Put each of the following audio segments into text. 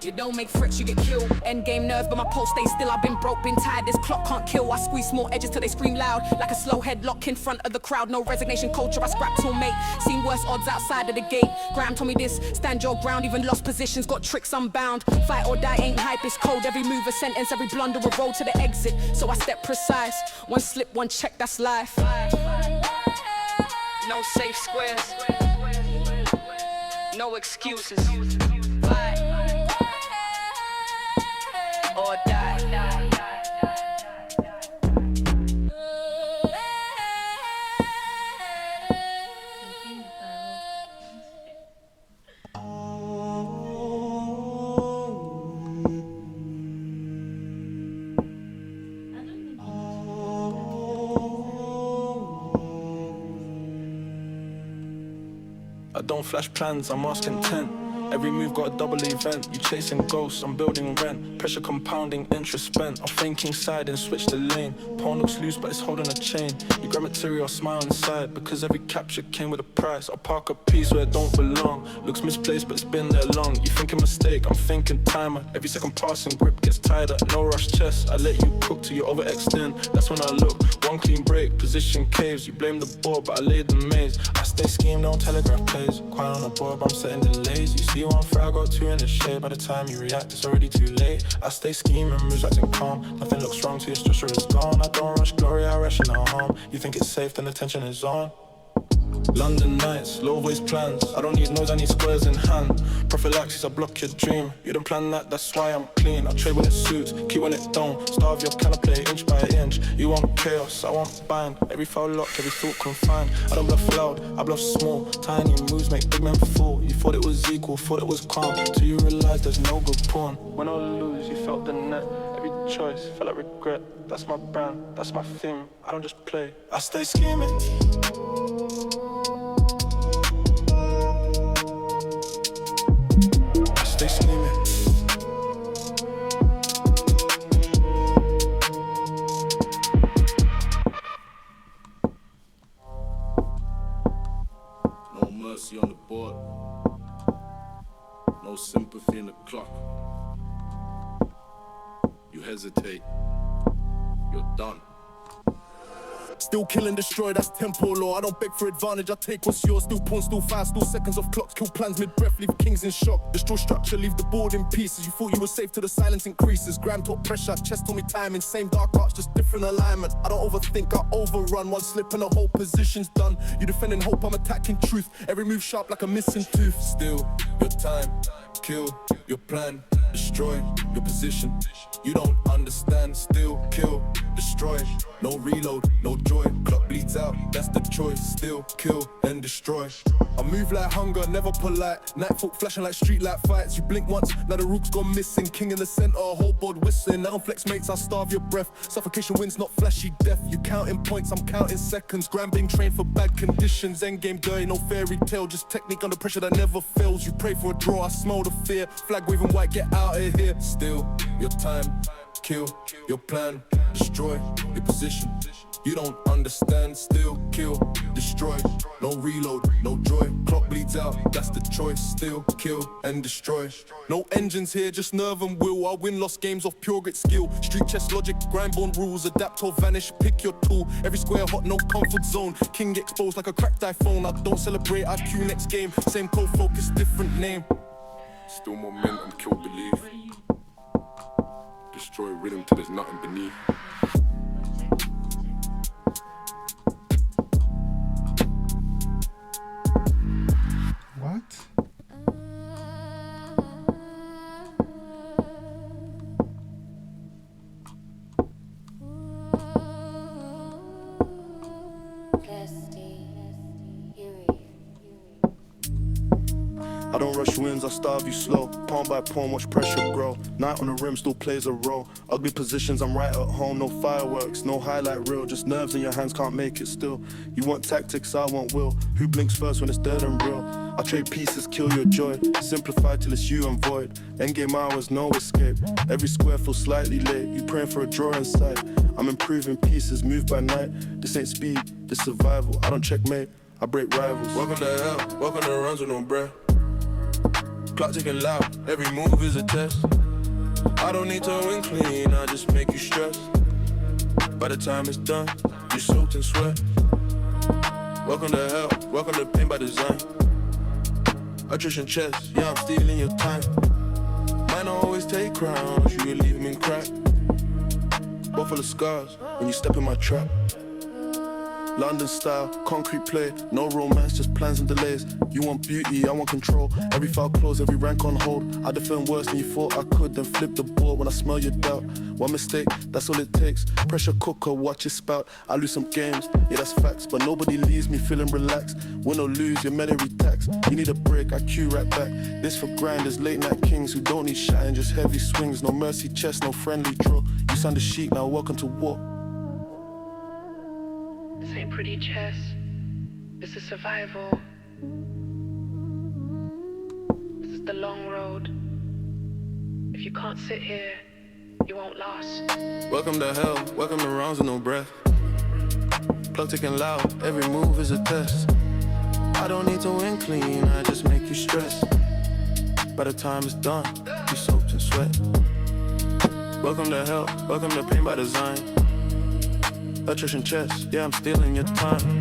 You don't make threats, you get killed. Endgame nerves, but my pulse stays still. I've been broke, been tired, this clock can't kill. I squeeze small edges till they scream loud, like a slow headlock in front of the crowd. No resignation culture, I scrap till mate. Seen worse odds outside of the gate. Graham told me this, stand your ground, even lost positions, got tricks unbound. Fight or die ain't hype, it's cold. Every move a sentence, every blunder a road to the exit. So I step precise, one slip, one check, that's life. No safe squares, no excuses. Or die. I don't flash plans, I'm asking 10. Every move got a double event. You chasing ghosts, I'm building rent. Pressure compounding, interest spent. I'm thinking side and switch the lane. Pawn looks loose but it's holding a chain. You grab material, smile inside, because every capture came with a price. I park a piece where it don't belong. Looks misplaced but it's been there long. You think a mistake, I'm thinking timer. Every second passing, grip gets tighter. No rush chest, I let you cook till you overextend. That's when I look, one clean break, position caves. You blame the board but I laid the maze. I stay scheme, no telegraph plays. Quiet on the board but I'm setting delays. You see one fray, I got two in the shade. By the time you react, it's already too late. I stay scheming, moves acting calm. Nothing looks wrong till your structure is gone. I don't rush glory, I ration at home. You think it's safe, then the tension is on. London nights, low voice plans. I don't need noise, I need squares in hand. Prophylaxis, I block your dream. You don't plan that, that's why I'm clean. I trade when it suits, keep when it don't. Starve your can I play inch by inch. You want chaos, I want bind. Every foul locked, every thought confined. I don't bluff loud, I bluff small. Tiny moves make big men fall. You thought it was equal, thought it was calm, till you realize there's no good pawn. When I lose, you felt the net. Every choice felt like regret. That's my brand, that's my theme. I don't just play, I stay scheming. Stay scheming. No mercy on the board. No sympathy in the clock. You hesitate. You're done. Still kill and destroy, that's tempo law. I don't beg for advantage, I take what's yours. Still pawn, still fast, still seconds of clocks. Kill plans mid-breath, leave kings in shock. Destroy structure, leave the board in pieces. You thought you were safe till the silence increases. Gram talk pressure, chest told me timing. Same dark arts, just different alignment. I don't overthink, I overrun. One slip and the whole position's done. You defending hope, I'm attacking truth. Every move sharp like a missing tooth. Still, your time, kill, your plan, destroy, your position. You don't understand, still, kill, destroy. No reload, no joy, clock bleeds out, that's the choice. Still, kill, and destroy. I move like hunger, never polite. Nightfolk flashing like streetlight fights. You blink once, now the rook's gone missing. King in the center, whole board whistling. Now flex mates, I starve your breath. Suffocation wins, not flashy death. You counting points, I'm counting seconds. Gram being trained for bad conditions. Endgame dirty, no fairy tale. Just technique under pressure that never fails. You pray for a draw, I smell the fear. Flag waving white, get out of here. Still, your time, kill, your plan, destroy, your position. You don't understand, still, kill, destroy. No reload, no joy, clock bleeds out, that's the choice. Still, kill, and destroy. No engines here, just nerve and will. I win lost games off pure grit skill. Street chess logic, grind-born rules. Adapt or vanish, pick your tool. Every square hot, no comfort zone. King exposed like a cracked iPhone. I don't celebrate IQ next game. Same cold focus, different name. Still momentum, kill belief. Destroy rhythm till there's nothing beneath. What? I don't rush wins, I starve you slow. Pawn by pawn, watch pressure grow. Night on the rim still plays a role. Ugly positions, I'm right at home. No fireworks, no highlight reel. Just nerves in your hands, can't make it still. You want tactics, I want will. Who blinks first when it's dead and real? I trade pieces, kill your joy. Simplify till it's you and void. Endgame hours, no escape. Every square feels slightly late. You praying for a draw in sight. I'm improving pieces, move by night. This ain't speed, this survival. I don't checkmate, I break rivals. Welcome to hell, welcome to runs with no breath. Clock ticking loud, every move is a test. I don't need to win clean, I just make you stress. By the time it's done, you're soaked in sweat. Welcome to hell, welcome to pain by design. Attrition chest, yeah, I'm stealing your time. Mine always take crowns, you leave me crack. Both full of scars when you step in my trap. London style, concrete play, no romance, just plans and delays. You want beauty, I want control. Every file closed, every rank on hold. I defend worse than you thought I could, then flip the board when I smell your doubt. One mistake, that's all it takes. Pressure cooker, watch it spout. I lose some games, yeah that's facts, but nobody leaves me feeling relaxed. Win or lose, you're memory tax. You need a break, I cue right back. This for grinders, late night kings who don't need shine, just heavy swings. No mercy chest, no friendly draw. You sound a sheep, now welcome to war. This ain't pretty chess. This is survival. This is the long road. If you can't sit here, you won't last. Welcome to hell, welcome to rounds with no breath. Plug ticking loud, every move is a test. I don't need to win clean, I just make you stress. By the time it's done, you soaked in sweat. Welcome to hell, welcome to pain by design. Attrition chest, yeah I'm stealing your time.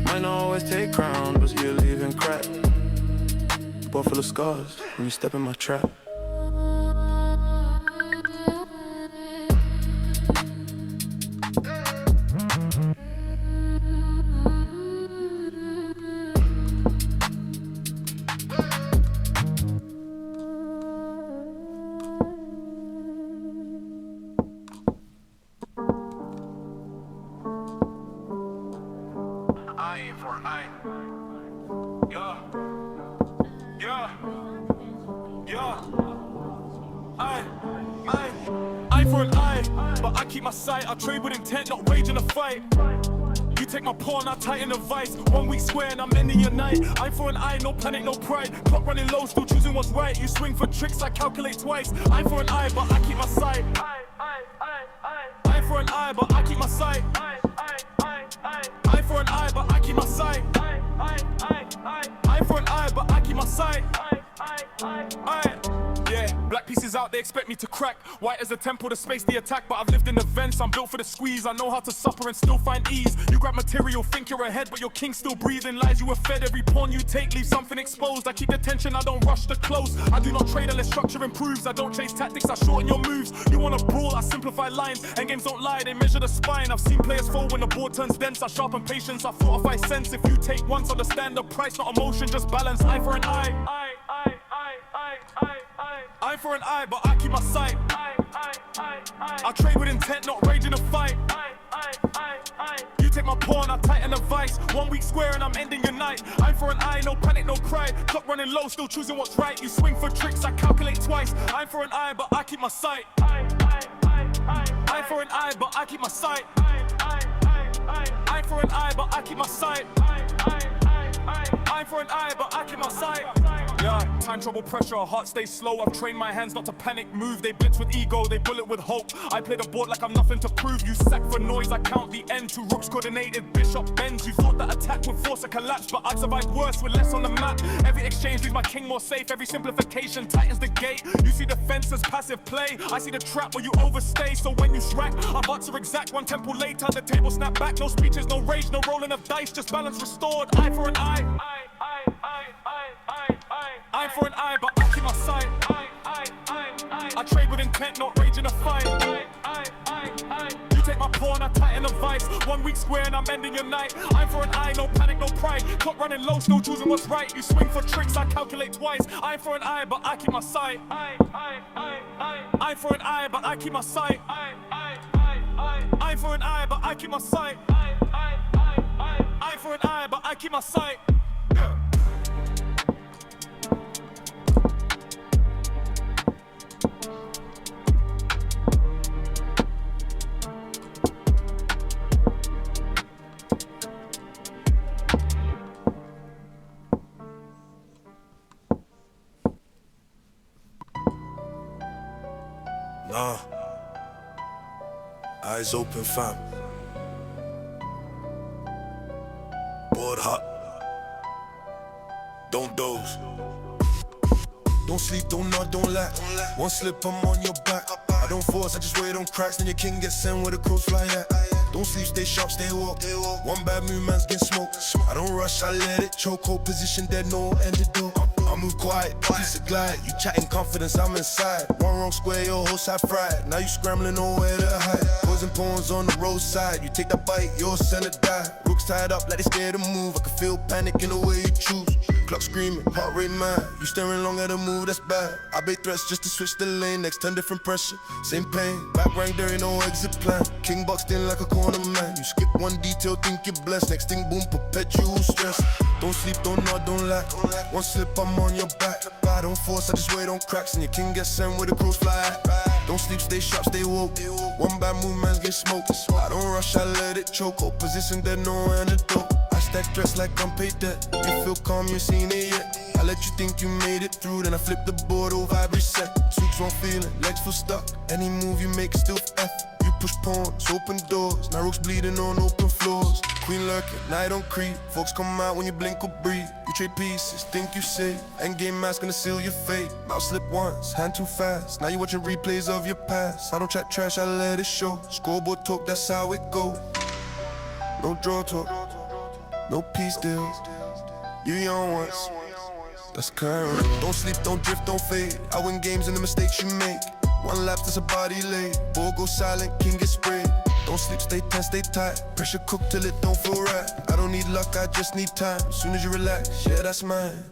Might not always take crown, but you're leaving crack. Both full of scars when you step in my trap. Eye for an eye. Yeah. Eye for an eye, but I keep my sight. I trade with intent, not rage in a fight. You take my pawn, I tighten the vice. 1 week square and I'm ending your night. Eye for an eye, no panic, no pride. Clock running low, still choosing what's right. You swing for tricks, I calculate twice. Eye for an eye, but I keep my sight. Eye for an eye, but I keep my sight. Eye for an eye, but I keep my sight. Eye for an eye, but I keep my sight. Yeah, black pieces out, they expect me to crack. White as a temple to space the attack, but I've lived in events, I'm built for the squeeze. I know how to suffer and still find ease. You grab material, think you're ahead, but your king still breathing. Lies you were fed, every pawn you take leaves something exposed. I keep the tension, I don't rush the close. I do not trade unless structure improves. I don't chase tactics, I shorten your moves. You wanna brawl, I simplify lines. Endgames don't lie, they measure the spine. I've seen players fall when the board turns dense. I sharpen patience, I fortify sense. If you take once, understand the price, not emotion, just balance. Eye for an eye. Eye for an eye, but I keep my sight. I trade with intent, not rage in a fight. You take my pawn, I tighten the vice. 1 week square and I'm ending your night. Eye for an eye, no panic, no pride. Clock running low, still choosing what's right. You swing for tricks, I calculate twice. Eye for an eye, but I keep my sight. Eye for an eye, but I keep my sight. Eye for an eye, but I keep my sight. Eye for an eye, but I keep my sight. Yeah, time, trouble, pressure, heart stays slow. I've trained my hands not to panic, move. They blitz with ego, they bullet with hope. I play the board like I'm nothing to prove. You sack for noise, I count the end. Two rooks coordinated, bishop bends. You thought that attack would force a collapse, but I'd survive worse with less on the map. Every exchange leaves my king more safe. Every simplification tightens the gate. You see defense as passive play. I see the trap where you overstay. So when you strike, I'm about to exact. One tempo later, the table snap back. No speeches, no rage, no rolling of dice. Just balance restored. Eye for an eye. Eye for an eye, but I keep my sight. I trade with intent, not rage in a fight. You take my pawn, I tighten the vice. 1 week square and I'm ending your night. Eye for an eye, no panic, no pride. Clock running low, still choosing what's right. You swing for tricks, I calculate twice. Eye for an eye, but I keep my sight. Eye for an eye, but I keep my sight. Eye for an eye, but I keep my sight. Eye for an eye, but I keep my sight. Nah, eyes open fam. Board hot, don't doze. Don't sleep, don't nod, don't lack. One slip, I'm on your back. I don't force, I just wait on cracks. Then your king gets sent where the crows fly at. Don't sleep, stay sharp, stay woke. One bad move, man's get smoked. I don't rush, I let it choke. Hold position, dead, no antidote. I move quiet, piece of glide. You chatting confidence, I'm inside. One wrong square, your whole side fried. Now you scrambling nowhere to hide. Poison pawns on the roadside. You take that bite, your center die. Rooks tied up like they scared to move. I can feel panic in the way you choose. Clock screaming, heart rate mad. You staring long at a move, that's bad. I bait threats just to switch the lane. Next 10 different pressure, same pain. Back rank, there ain't no exit plan. King boxed in like a corner man. You skip one detail, think you're blessed. Next thing, boom, perpetual stress. Don't sleep, don't nod, don't lack. One slip, I'm on your back. I don't force, I just wait on cracks. And your king gets sent where the crows fly at. Don't sleep, stay sharp, stay woke. One bad move, man's get smoked. I don't rush, I let it choke. Hold position, there's no antidote. I stack dress like I'm paid debt. You feel calm, you seen it yet. I let you think you made it through, then I flip the board, oh vibe reset. Suits won't feeling, legs feel stuck. Any move you make still F. You push pawns, open doors. Now rooks bleeding on open floors. Queen lurking, night on creep. Folks come out when you blink or breathe. You trade pieces, think you safe. Endgame mask gonna seal your fate. Mouth slip once, hand too fast. Now you watching replays of your past. I don't chat trash, I let it show. Scoreboard talk, that's how it go. No draw talk, no peace deals. You young once, that's current. Don't sleep, don't drift, don't fade. I win games and the mistakes you make. One lapse, that's a body laid. Ball goes silent, king gets sprayed. Don't sleep, stay tense, stay tight. Pressure cook till it don't feel right. I don't need luck, I just need time. As soon as you relax, yeah, that's mine.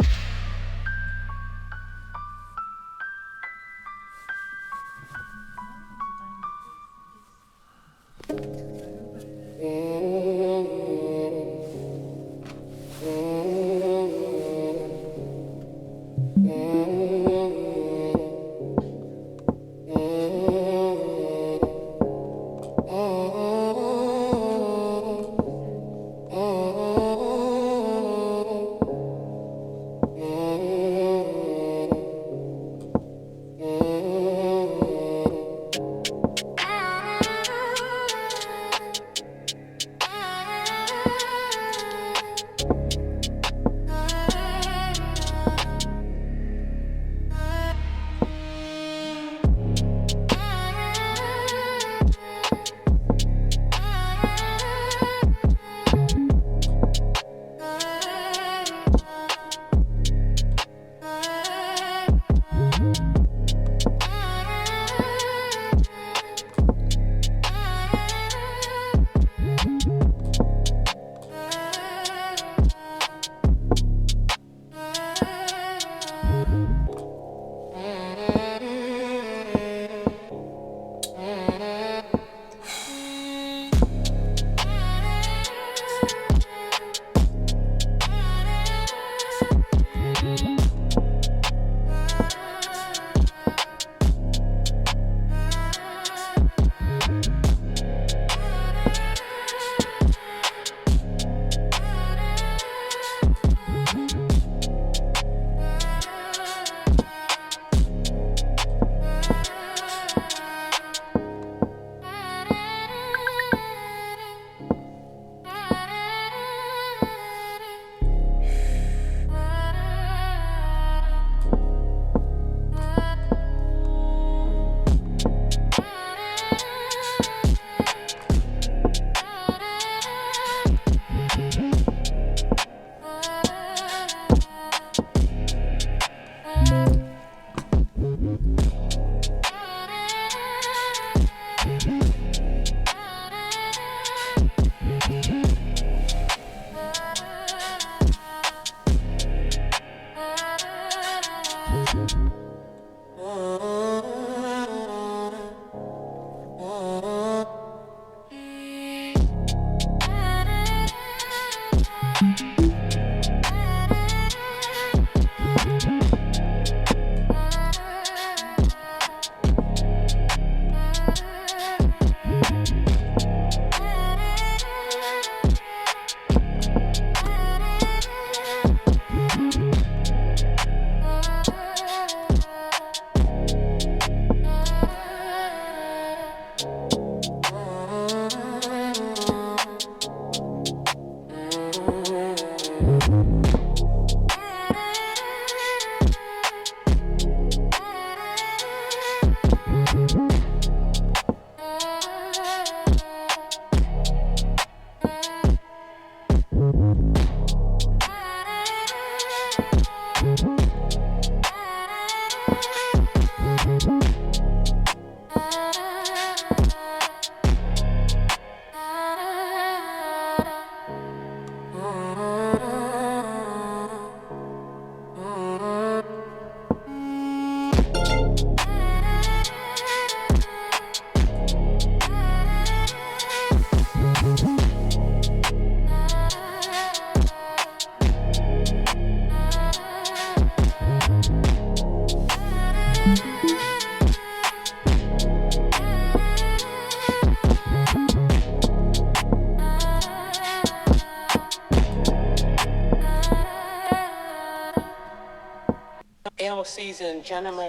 Ladies and gentlemen.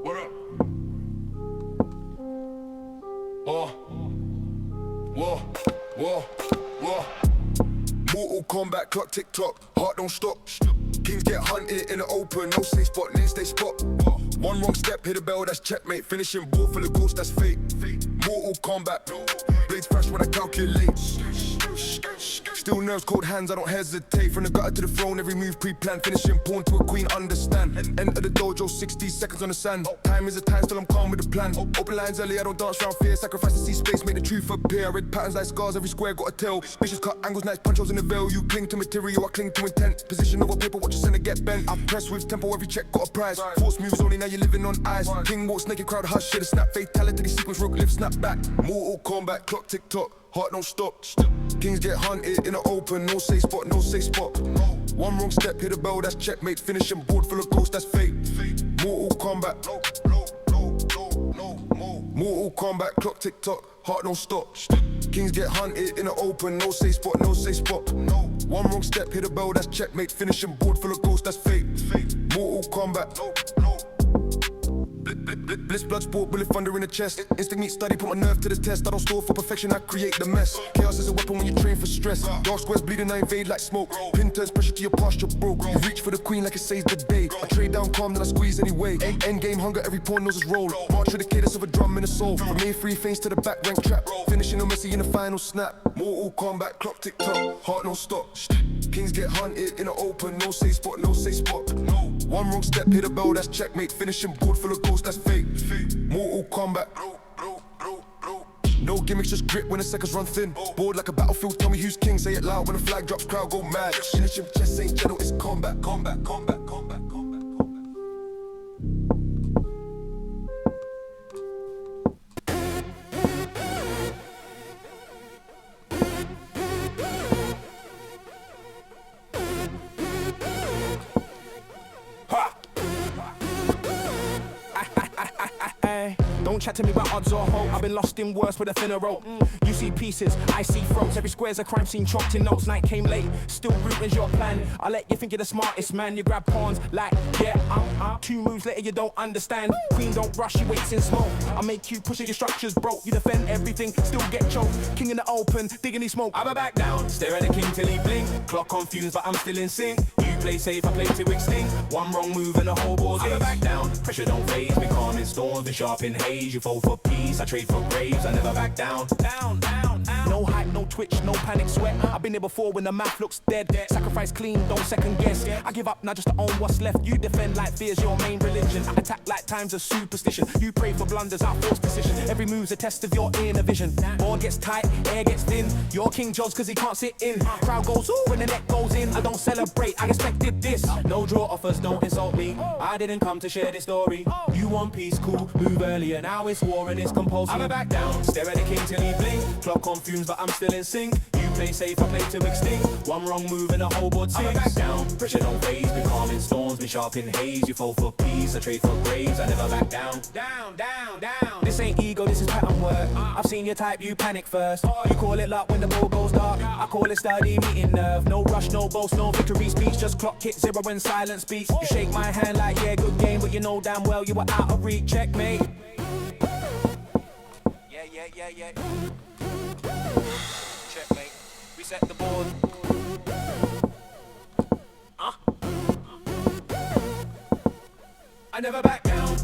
What up? Whoa. Mortal Kombat, clock tick tock, heart don't stop. Kings get hunted in the open, no safe spot, names stay spot. One wrong step, hit a bell, that's checkmate. Finishing board full of ghosts, that's fate. Mortal Kombat, blades flash when I calculate. Still nerves, cold hands, I don't hesitate. From the gutter to the throne, every move pre-planned. Finishing pawn to a queen, understand. Enter the dojo, 60 seconds on the sand. Time is a time, still I'm calm with the plan. Open lines early, I don't dance round fear. Sacrifice to see space, make the truth appear. I read patterns like scars, every square got a tell. Vicious cut angles, nice punch holes in the veil. You cling to material, I cling to intent. Position over paper, watch your center get bent. I press with tempo, every check got a prize. Force moves only, now you're living on ice. King walks naked, crowd hush, shit a snap. Fatality, sequence, rogue lift, snap back. Mortal Kombat, clock tick tock. Heart don't stop. Kings get hunted in the open, no safe spot, no safe spot. One wrong step, hit a bell, that's checkmate. Finishing board full of ghosts, that's fate. Mortal Kombat. Mortal Kombat, clock tick tock, heart don't stop. Kings get hunted in the open, no safe spot, no safe spot. One wrong step, hit a bell, that's checkmate. Finishing board full of ghosts, that's fate. Mortal Kombat. Bliss, blood, sport, bullet, thunder in the chest. Instinct meet study, put my nerve to the test. I don't store for perfection, I create the mess. Chaos is a weapon when you train for stress. Dark squares bleeding, I invade like smoke. Pin turns pressure to your posture broke. You reach for the queen like it saves the day. I trade down calm, then I squeeze anyway. End game hunger, every pawn knows his role. March with the cadence of a drum in a soul. From main free feints to the back rank trap. Finishing no mercy in the final snap. Mortal Kombat, clock tick tock, heart don't stop. Kings get hunted in the open, no safe spot, no safe spot. One wrong step, hit a bell, that's checkmate. Finishing board full of ghosts, that's fate. Mortal Kombat. No gimmicks, just grip when the seconds run thin. Bored like a battlefield, tell me who's king. Say it loud when the flag drops, crowd go mad. Finishing chess ain't gentle, it's combat. Combat, combat, combat, combat, combat. Don't chat to me about odds or hope. I've been lost in worse with a thinner rope. You see pieces, I see throats. Every square's a crime scene, chopped in notes. Night came late, still rooting's your plan. I let you think you're the smartest man. You grab pawns like, yeah, I'm 2 moves later, you don't understand. Queen don't rush, she waits in smoke. I make you pushing your structures broke. You defend everything, still get choked. King in the open, digging his smoke. I'm back down, stare at the king till he blink. Clock confused, but I'm still in sync. You play safe, I play to extinct. One wrong move and the whole board's I'm back down. Pressure don't phase me, calm in storms and sharp in haze. You fall for peace, I trade for graves, I never back down. Down, down, down. No hype, no twitch, no panic, sweat. I've been there before when the math looks dead. Sacrifice clean, don't second guess. I give up now just to own what's left. You defend like fear's your main religion. I attack like times of superstition. You pray for blunders, I force precision. Every move's a test of your inner vision. Board gets tight, air gets thin. Your king jolts cause he can't sit in. Crowd goes ooh when the neck goes in. I don't celebrate, I expected this. No draw offers, don't insult me. I didn't come to share this story. You want peace, cool, move earlier. Now it's war and it's compulsory. I'm back down, stare at the king till he blink. Clock on fumes but I'm still in sync. You play safe, I play to extinct. One wrong move and the whole board sinks. I'm back down, pressure don't phase. Be calm in storms, be sharp in haze. You fall for peace, I trade for graves. I never back down. Down, down, down. This ain't ego, this is pattern work. I've seen your type, you panic first. You call it luck when the ball goes dark. I call it study, meeting nerve. No rush, no boast, no victory speech. Just clock hit zero when silence speaks. You shake my hand like yeah, good game, but you know damn well you were out of reach. Checkmate. Yeah. Checkmate. Reset the board. I never back down.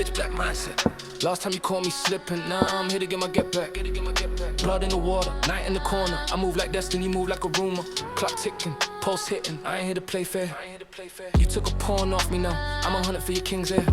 pitch black mindset. Last time you caught me slipping, now I'm here to get my get back. Blood in the water, night in the corner. I move like destiny, move like a rumor. Clock ticking, pulse hitting. I ain't here to play fair. You took a pawn off me now. I'm 100 for your king's hair.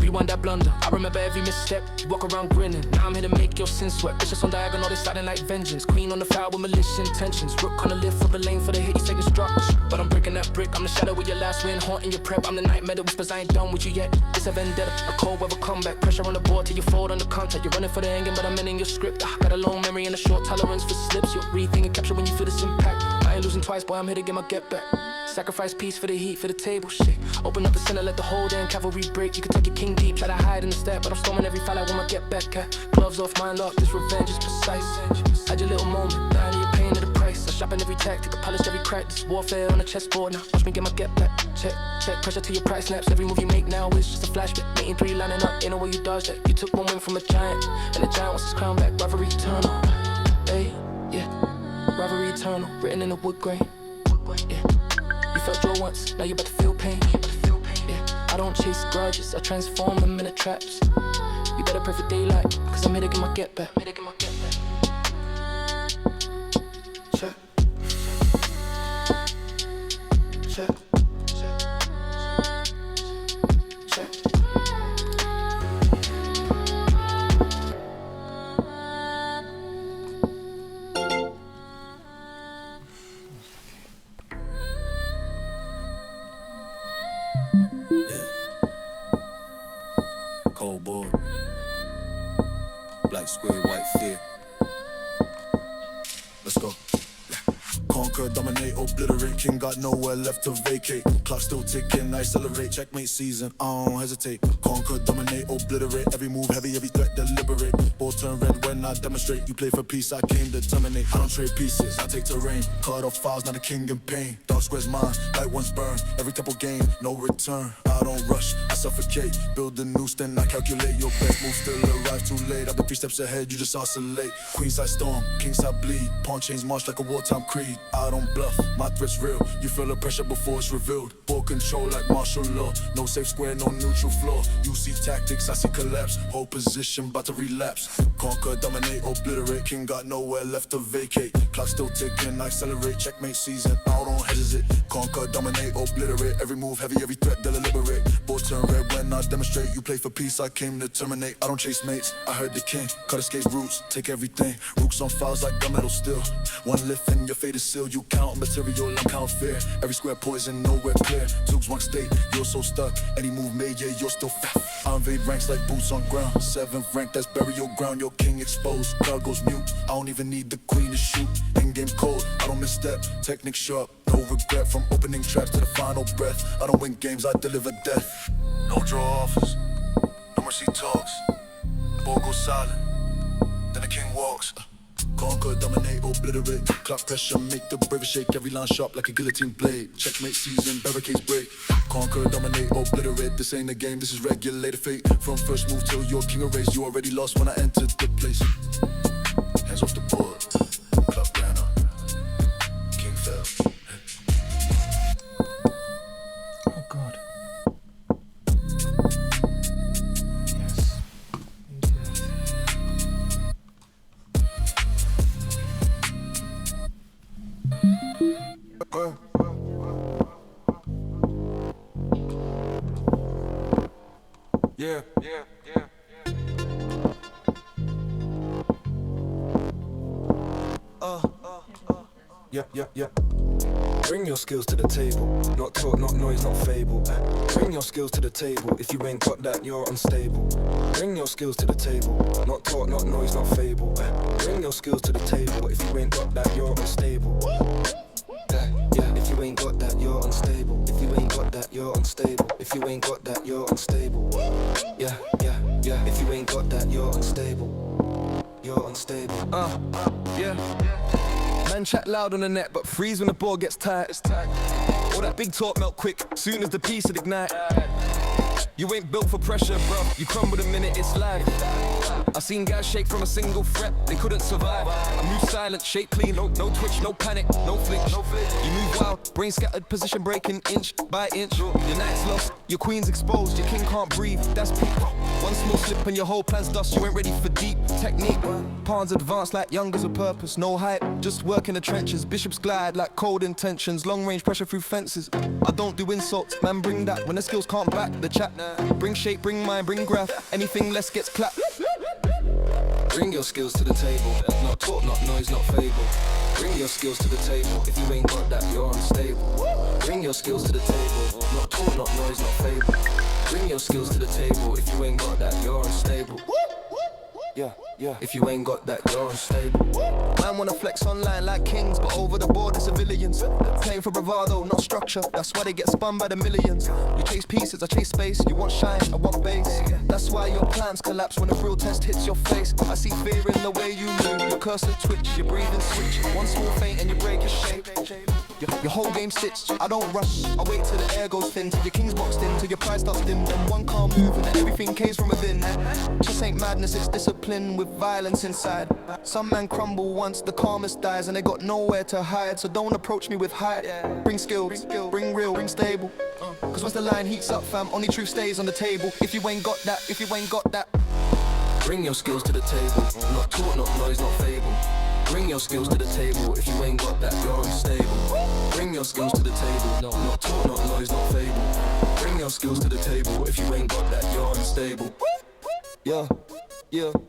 Rewind that blunder. I remember every misstep. You walk around grinning. Now I'm here to make your sin sweat. Bitches on diagonal, they sliding like vengeance. Queen on the foul with malicious intentions. Rook on the lift for the lane for the hit. You taking structure, but I'm breaking that brick. I'm the shadow with your last win, haunting your prep. I'm the nightmare that whispers I ain't done with you yet. It's a vendetta, a cold weather comeback. Pressure on the board till you fold under contact. You're running for the endgame, but I'm in your script. I got a long memory and a short tolerance for slips. You'll rethink and capture when you feel this impact. I ain't losing twice, boy. I'm here to get my get back. Sacrifice peace for the heat, for the table, shit. Open up the center, let the whole damn cavalry break. You can take your king deep, try to hide in the step, but I'm storming every fight. I want my get back at. Gloves off, mind locked, this revenge is precise. Had your little moment, now you're paying to the price. I shop in every tactic, I polish every crack. This warfare on the chessboard, now watch me get my get back. Check, pressure to your price snaps. Every move you make now is just a flashback. Meeting three lining up, ain't no way you dodge that. You took one win from a giant, and the giant wants his crown back. Rivalry eternal, hey, yeah. Rivalry eternal, written in the wood grain, yeah. You felt joy once, now you about to feel pain. Yeah, I don't chase grudges, I transform them into traps. You better pray for daylight, cause I'm here to get my get back. Check. Check. Cold board, black square, white fear. Let's go. Conquer, dominate, obliterate. King got nowhere left to vacate. Clock still ticking, I accelerate. Checkmate season, I don't hesitate. Conquer, dominate, obliterate. Every move heavy, every threat deliberate. Ball turn red when I demonstrate. You play for peace, I came to terminate. I don't trade pieces, I take terrain. Cut off files, not a king in pain. Dark squares mine, light ones burn. Every tempo gain, no return. I don't rush, I suffocate. Build a noose, then I calculate. Your best move still arrives too late. I've been 3 steps ahead, you just oscillate. Queenside storm, kingside bleed. Pawn chains march like a wartime creed. I don't bluff, my threat's real. You feel the pressure before it's revealed. Ball control like martial law. No safe square, no neutral floor. You see tactics, I see collapse. Whole position, about to relapse. Conquer, dominate, obliterate. King got nowhere left to vacate. Clock still ticking, I accelerate. Checkmate season, I don't hesitate. Conquer, dominate, obliterate. Every move heavy, every threat deliberate. Ball turn red when I demonstrate. You play for peace, I came to terminate. I don't chase mates, I heard the king. Cut escape routes, take everything. Rooks on files like gunmetal steel. One lift and your fate is sealed. You count material, I'm count fear. Every square poison, nowhere clear. Zooks one state, you're so stuck. Any move made, yeah, you're still fat. I invade ranks like boots on ground. 7th rank, that's burial ground. Your king exposed, crowd goes mute. I don't even need the queen to shoot. In-game cold, I don't misstep. Technique sharp, no regret. From opening traps to the final breath. I don't win games, I deliver death. No draw offers, no mercy talks. Ball goes silent, then the king walks. Conquer, dominate, obliterate. Clock pressure, make the bravest shake. Every line sharp like a guillotine blade. Checkmate season, barricades break. Conquer, dominate, obliterate. This ain't a game, this is regulated fate. From first move till you're king of race. You already lost when I entered the place. Hands off the board, clock ran up. King fell. Oh God. Yes. Yeah. Yeah. Bring your skills to the table. Not talk, not noise, not fable. Bring your skills to the table. If you ain't got that, you're unstable. Bring your skills to the table. Not talk, not noise, not fable. Bring your skills to the table. If you ain't got that, you're unstable. Yeah, if you ain't got that, you're unstable. If you ain't got that, you're unstable. If you ain't got that, you're unstable. Yeah. If you ain't got that, you're unstable. You're unstable. Yeah. Man chat loud on the net, but freeze when the ball gets tight. All that big talk melt quick, soon as the piece ignite. You ain't built for pressure, bro. You crumble the minute it's live. I seen guys shake from a single threat, they couldn't survive. I move silent, shake clean, no twitch, no panic, no flinch. You move wild, brain scattered, position breaking inch by inch. Your night's lost, your queen's exposed, your king can't breathe, that's peak. One small slip and your whole plan's dust, you ain't ready for deep technique. Pawns advanced like young as a purpose, no hype, just work in the trenches. Bishops glide like cold intentions, long range pressure through fences. I don't do insults, man bring that, when the skills can't back the chat. Bring shape, bring mind, bring graph, anything less gets clapped. Bring your skills to the table, not talk, not noise, not fable. Bring your skills to the table, if you ain't got that, you're unstable. Bring your skills to the table, not talk, not noise, not fable. Bring your skills to the table, if you ain't got that, you're unstable. Yeah, if you ain't got that, you're unstable. Man wanna flex online like kings, but over the border civilians. Playing for bravado, not structure, that's why they get spun by the millions. You chase pieces, I chase space, you want shine, I want base. That's why your plans collapse when a real test hits your face. I see fear in the way you move, your cursor twitch, your breathing switch. One small feint and you break your shape. Your whole game sits, I don't rush, I wait till the air goes thin, till your king's boxed in, till your pride starts dim. Then one calm move and then everything caves from within. Just ain't madness, it's discipline with violence inside. Some man crumble once the calmest dies and they got nowhere to hide. So don't approach me with hype. Bring skills, bring real, bring stable. Cause once the line heats up fam, only truth stays on the table. If you ain't got that, if you ain't got that. Bring your skills to the table, not talk, not noise, not fable. Bring your skills to the table, if you ain't got that, you're unstable. Bring your skills to the table, not talk, not noise, not fable. Bring your skills to the table, if you ain't got that, you're unstable. Yeah,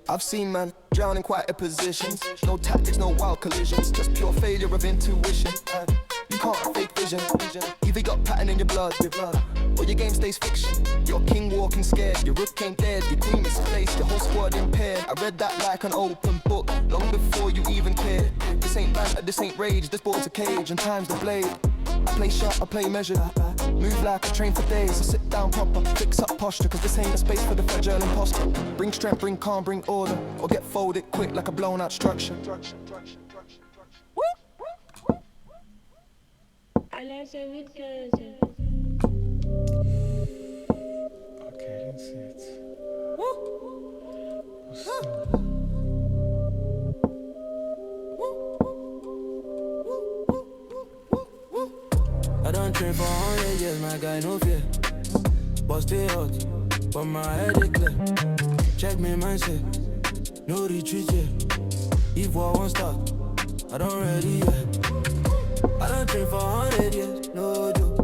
I've seen man drown in quiet positions. No tactics, no wild collisions, just pure failure of intuition. You can't fake vision. Either you got pattern in your blood, or your game stays fiction. Your king walking scared, your rook came dead, your queen misplaced, your whole squad impaired. I read that like an open book, long before you even cared. This ain't banter, this ain't rage, this board's a cage, and time's the blade. I play sharp, I play measured, move like I train for days. I sit down proper, fix up posture, cause this ain't a space for the fragile imposter. Bring strength, bring calm, bring order, or get folded quick like a blown out structure. Okay, let's see it. I don't train for 100 years, my guy, no fear. But stay hot, but my head is clear. Check me mindset, no retreat yet. If war won't start, I don't ready yet. I don't train for 100 years, no joke.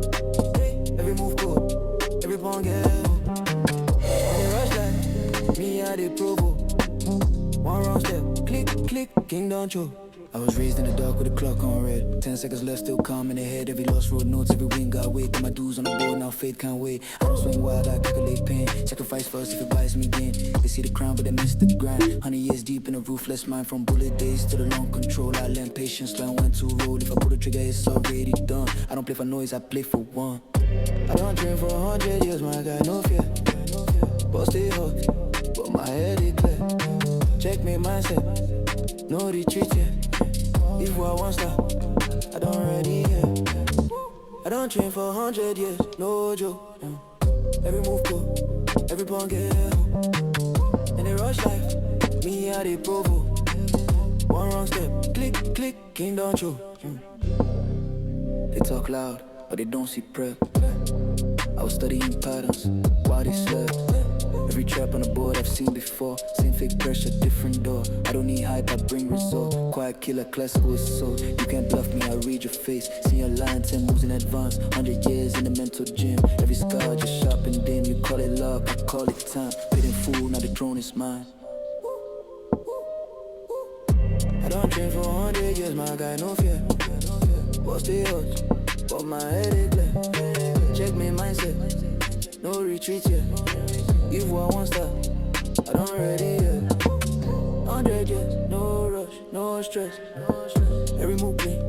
Every move cool, every pound get hooked. When they rush like me, I did provo. One wrong step, click, king don't choke. I was raised in the dark with a clock on red. 10 seconds left, still calm in the head. Every lost road notes, every win got weight. Got my dues on the board, now fate can't wait. I don't swing wild, I calculate pain. Sacrifice first if it buys me gain. They see the crown, but they miss the grind. 100 years deep in a ruthless mind. From bullet days to the long control. I learned patience, learn when to roll. If I pull the trigger, it's already done. I don't play for noise, I play for one. I don't train for 100 years, my guy, no fear. But stay hot, but my head is clear. Check me mindset, no retreat yet. If I won't stop, I don't ready yet. I don't train for 100 years, no joke. Every move cool, every pound get hooked. And they rush life, me I they provo. One wrong step, click, king don't choke. They talk loud, but they don't see prep. I was studying patterns while they slept. Every trap on the board I've seen before. Same fake pressure, different door. I don't need hype, I bring result. Quiet killer, classical assault. You can't bluff me, I read your face. See your line, 10 moves in advance. 100 years in the mental gym. Every scar just sharp and dim. You call it luck, I call it time. Bidding fool, now the throne is mine. I don't train for 100 years, my guy, no fear. But stay hot, but my head is clear. Check me mindset, no retreat yet. If I won't stop, I don't ready yet. 100 years, no rush, no stress. Every move clean,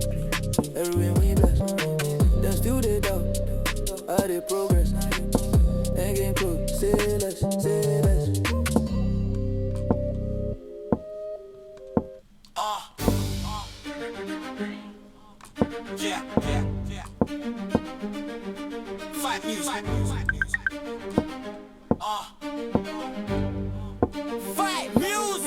every win we bless. Then still they doubt, I did progress. Ain't getting close, say less, say less. Yeah. Fight music. Fight music.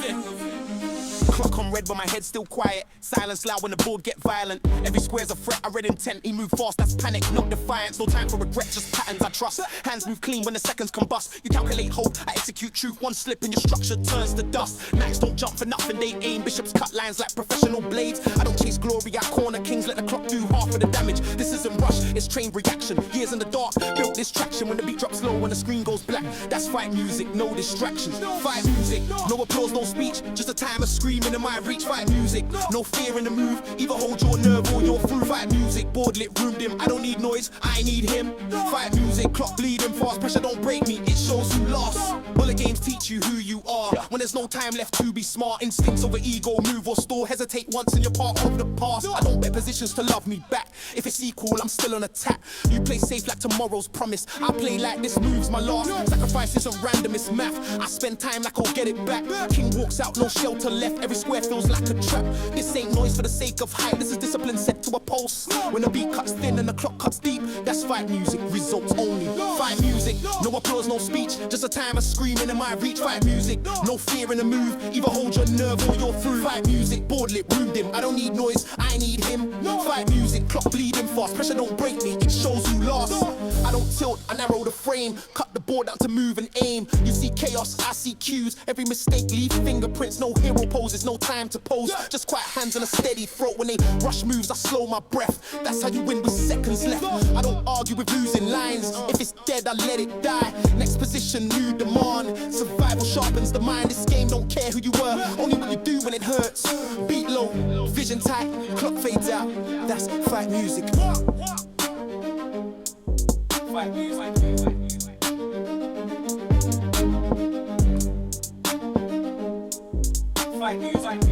I'm red, but my head's still quiet. Silence loud when the board get violent. Every square's a threat, I read intent. He move fast, that's panic, not defiance. No time for regret, just patterns I trust. Hands move clean when the seconds combust. You calculate hope, I execute truth. One slip and your structure turns to dust. Knights don't jump for nothing, they aim. Bishops cut lines like professional blades. I don't chase glory, I corner kings. Let the clock do half of the damage. This isn't rush, it's trained reaction. Years in the dark, built this traction. When the beat drops low, when the screen goes black. That's fight music, no distractions. Fight music, no applause, no speech. Just a time of screaming in my reach. Fight music, no fear in the move. Either hold your nerve or you're through. Fight music, board lit, roomed him. I don't need noise, I need him. Fight music, clock bleeding fast. Pressure don't break me, it shows you lost. Bullet games teach you who you are. When there's no time left to be smart. Instincts over ego, move or stall. Hesitate once and you're part of the past. I don't bet positions to love me back. If it's equal, I'm still on attack. You play safe like tomorrow's promise. I play like this move's my last. Sacrifice isn't random, it's math. I spend time like I'll get it back. King walks out, no shelter left. Every square feels like a trap. This ain't noise for the sake of hype. This is discipline set to a pulse. When the beat cuts thin and the clock cuts deep, that's fight music, results only. Fight music, no applause, no speech. Just a time of screaming in my reach. Fight music, no fear in the move. Either hold your nerve or you're through. Fight music, board lit, roomed him. I don't need noise, I need him. Fight music, clock bleeding fast. Pressure don't break me, it shows you lost. I don't tilt, I narrow the frame. Cut the board out to move and aim. You see chaos, I see cues. Every mistake leave fingerprints. No hero poses, no time to pose. Just quiet hands on a steady throat. When they rush moves, I slow my breath. That's how you win with seconds left. I don't argue with losing lines. If it's dead, I let it die. Next position, new demand. Survival sharpens the mind. This game don't care who you were, only what you do when it hurts. Beat low, vision tight, clock fades out. That's fight music. Fight music. Fight music.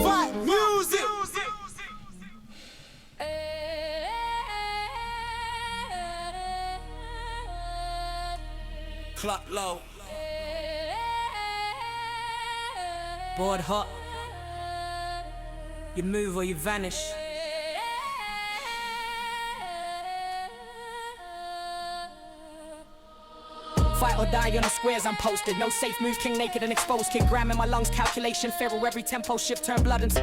Fight music. Clock low. Board hot. You move or you vanish. Fight or die on the squares I'm posted. No safe moves, king naked and exposed. Kick gram in my lungs, calculation, feral. Every tempo shift, turn blood and